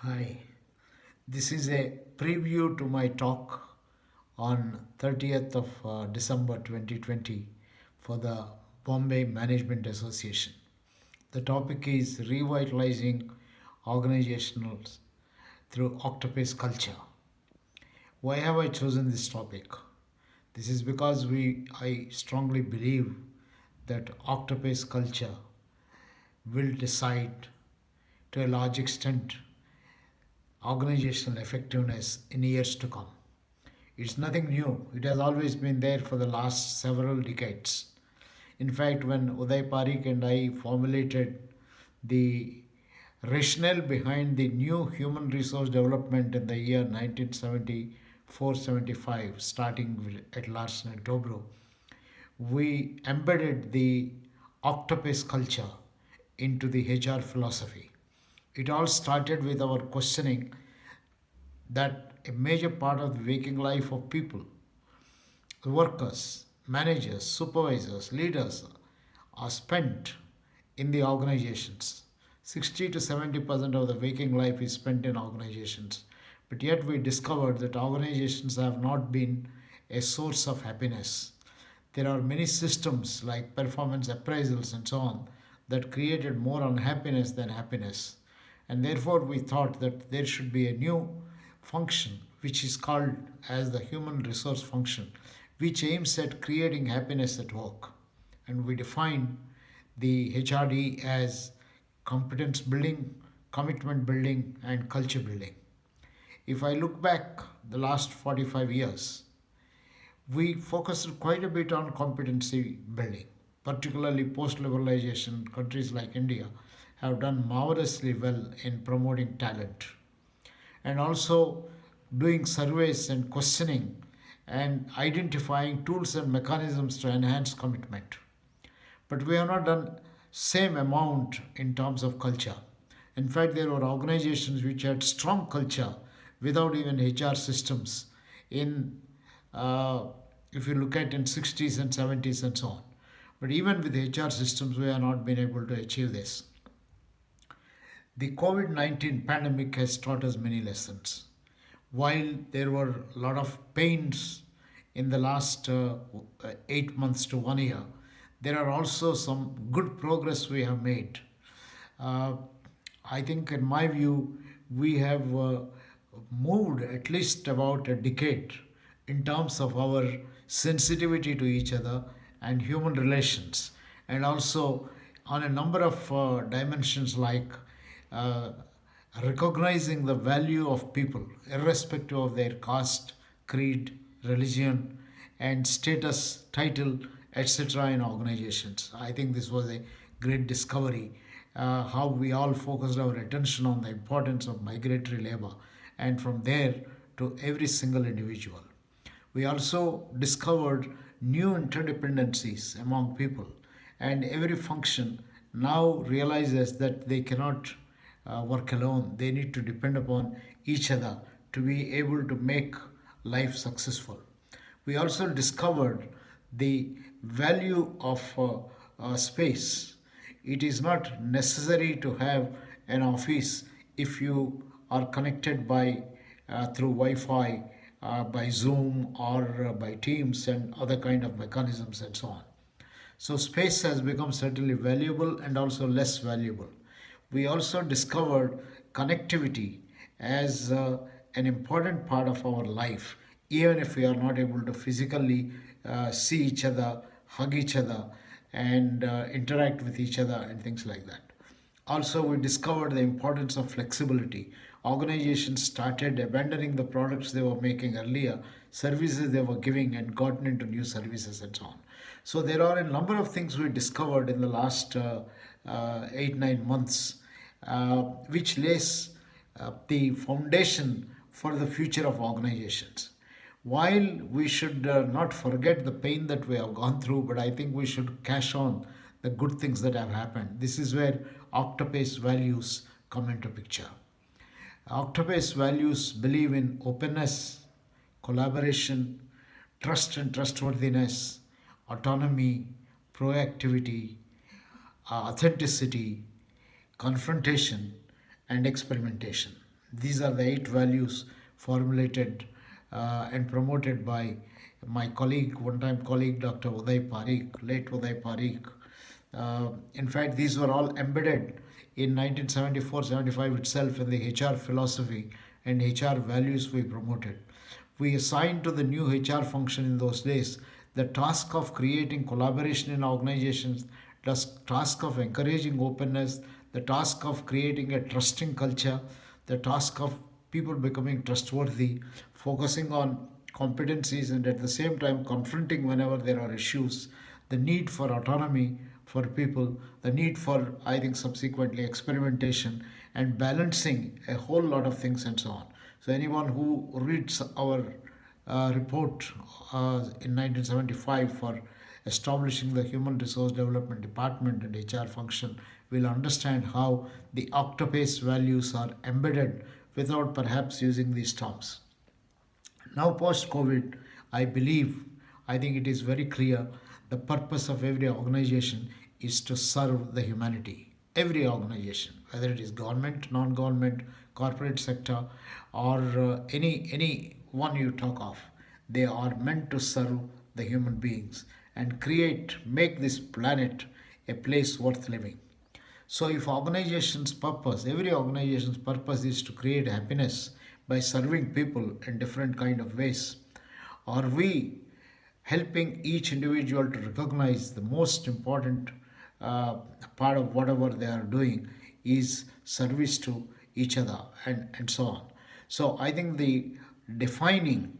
Hi, this is a preview to my talk on 30th of December 2020 for the Bombay Management Association. The topic is Revitalizing Organizations through OCTAPACE Culture. Why have I chosen this topic? This is because I strongly believe that OCTAPACE culture will decide to a large extent organizational effectiveness in years to come. It's nothing new. It has always been there for the last several decades. In fact, when Uday Parikh and I formulated the rationale behind the new human resource development in the year 1974-75, starting at Larsen and Toubro, we embedded the octopus culture into the HR philosophy. It all started with our questioning that a major part of the waking life of people, workers, managers, supervisors, leaders, are spent in the organizations. 60 to 70% of the waking life is spent in organizations. But yet we discovered that organizations have not been a source of happiness. There are many systems like performance appraisals and so on that created more unhappiness than happiness. And therefore we thought that there should be a new function which is called as the human resource function, which aims at creating happiness at work. And we define the HRD as competence building, commitment building, and culture building. If I look back the last 45 years, we focused quite a bit on competency building, particularly post liberalization. Countries like India have done marvelously well in promoting talent and also doing surveys and questioning and identifying tools and mechanisms to enhance commitment. But we have not done same amount in terms of culture. In fact, there were organizations which had strong culture without even HR systems in if you look at in 60s and 70s and so on. But even with HR systems, we have not been able to achieve this. The COVID 19 pandemic has taught us many lessons. While there were a lot of pains in the last 8 months to 1 year, there are also some good progress we have made. Uh, I think, in my view, we have moved at least about a decade in terms of our sensitivity to each other and human relations, and also on a number of dimensions like uh, recognizing the value of people irrespective of their caste, creed, religion, and status, title, etc. in organizations. I think this was a great discovery. How we all focused our attention on the importance of migratory labor, and from there to every single individual. We also discovered new interdependencies among people, and every function now realizes that they cannot work alone. They need to depend upon each other to be able to make life successful. We also discovered the value of space. It is not necessary to have an office if you are connected by through Wi-Fi, by Zoom, or by Teams and other kind of mechanisms and so on. So space has become certainly valuable and also less valuable. We also discovered connectivity as an important part of our life, even if we are not able to physically see each other, hug each other, and interact with each other, and things like that. Also, we discovered the importance of flexibility. Organizations started abandoning the products they were making earlier, services they were giving, and gotten into new services and so on. So, there are a number of things we discovered in the last 8 9 months, which lays the foundation for the future of organizations. While we should not forget the pain that we have gone through, but I think we should cash on the good things that have happened. This is where OCTAPACE values come into picture. OCTAPACE values believe in openness, collaboration, trust and trustworthiness, autonomy, proactivity, authenticity, confrontation, and experimentation. These are the 8 values formulated and promoted by my colleague, one-time colleague, Dr. Uday Parikh, late Uday Parikh. In fact, these were all embedded in 1974-75 itself in the HR philosophy and HR values we promoted. We assigned to the new HR function in those days the task of creating collaboration in organizations, the task of encouraging openness, the task of creating a trusting culture, the task of people becoming trustworthy, focusing on competencies and at the same time confronting whenever there are issues, the need for autonomy for people, the need for, I think, subsequently experimentation and balancing a whole lot of things and so on. So, anyone who reads our report in 1975 for establishing the Human Resource Development Department and HR function will understand how the OCTAPACE values are embedded without perhaps using these terms. Now, post COVID, I believe, I think it is very clear the purpose of every organization is to serve the humanity. Every organization, whether it is government, non government, corporate sector, or any one you talk of, they are meant to serve the human beings and make this planet a place worth living. So, if every organization's purpose is to create happiness by serving people in different kind of ways, are we helping each individual to recognize the most important part of whatever they are doing is service to each other and so on. So, I think the defining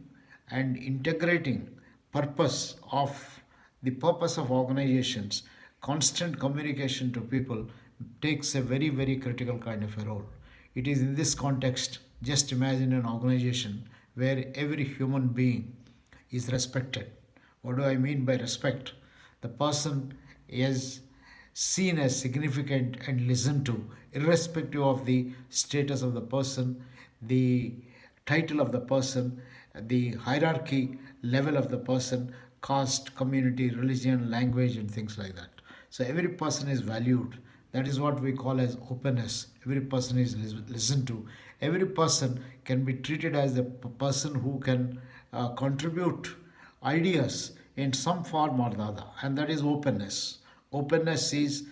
and integrating purpose of the purpose of organizations, constant communication to people takes a very critical kind of a role. It is in this context, just imagine an organization where every human being is respected. What do I mean by respect? The person is seen as significant and listened to, irrespective of the status of the person, the title of the person, the hierarchy level of the person, caste, community, religion, language, and things like that. So every person is valued. That is what we call as openness. Every person is listened to. Every person can be treated as a person who can contribute ideas in some form or the other, and that is openness. Openness is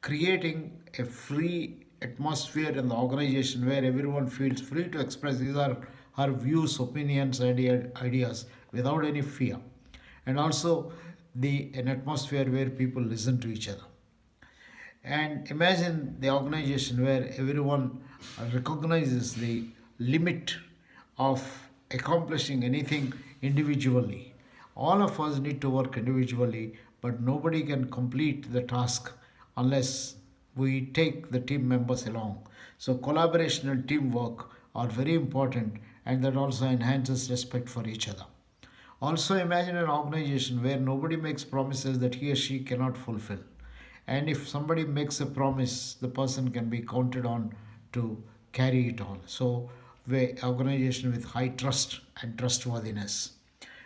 creating a free atmosphere in the organization where everyone feels free to express his or her views, opinions, ideas without any fear, and also an atmosphere where people listen to each other. And imagine the organization where everyone recognizes the limit of accomplishing anything individually. All of us need to work individually, but nobody can complete the task unless we take the team members along. So, collaboration and teamwork are very important, and that also enhances respect for each other. Also, imagine an organization where nobody makes promises that he or she cannot fulfill. And if somebody makes a promise, the person can be counted on to carry it on. So, we organization with high trust and trustworthiness.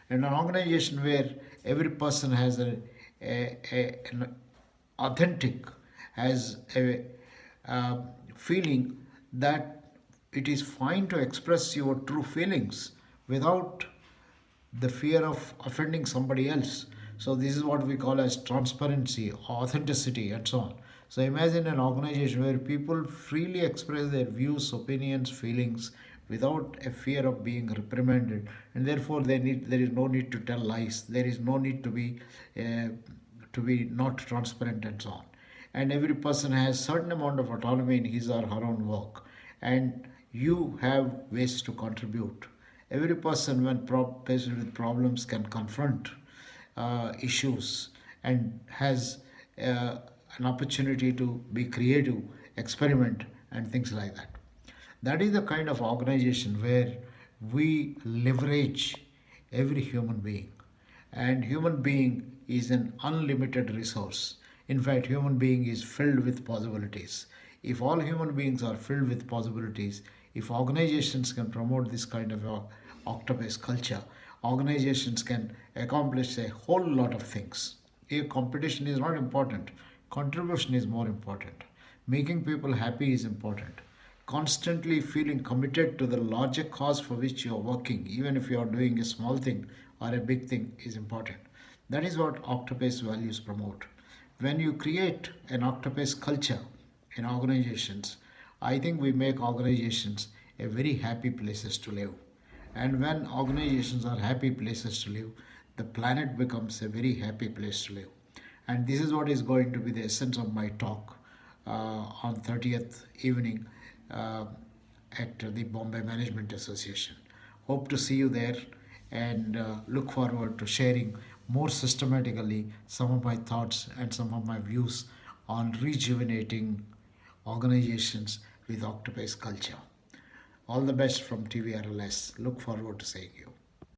And an organization where every person has an authentic, has a feeling that it is fine to express your true feelings without the fear of offending somebody else. So this is what we call as transparency, authenticity, and so on. So imagine an organization where people freely express their views, opinions, feelings without a fear of being reprimanded, and therefore there is no need to tell lies. There is no need to be not transparent and so on. And every person has certain amount of autonomy in his or her own work, and you have ways to contribute. Every person, when faced with problems, can confront issues and has an opportunity to be creative, experiment, and things like that. That is the kind of organization where we leverage every human being. And human being is an unlimited resource. In fact, human being is filled with possibilities. If all human beings are filled with possibilities, if organizations can promote this kind of octopus culture, organizations can accomplish a whole lot of things. If competition is not important, contribution is more important. Making people happy is important. constantly feeling committed to the larger cause for which you are working, even if you are doing a small thing or a big thing, is important. That is what Octopace values promote. When you create an Octopace culture in organizations, I think we make organizations a very happy places to live. And when organizations are happy places to live, the planet becomes a very happy place to live. And this is what is going to be the essence of my talk on 30th evening uh, at the Bombay Management Association. Hope to see you there and look forward to sharing more systematically some of my thoughts and some of my views on rejuvenating organizations with Octopus culture. All the best from TVRLS. Look forward to seeing you.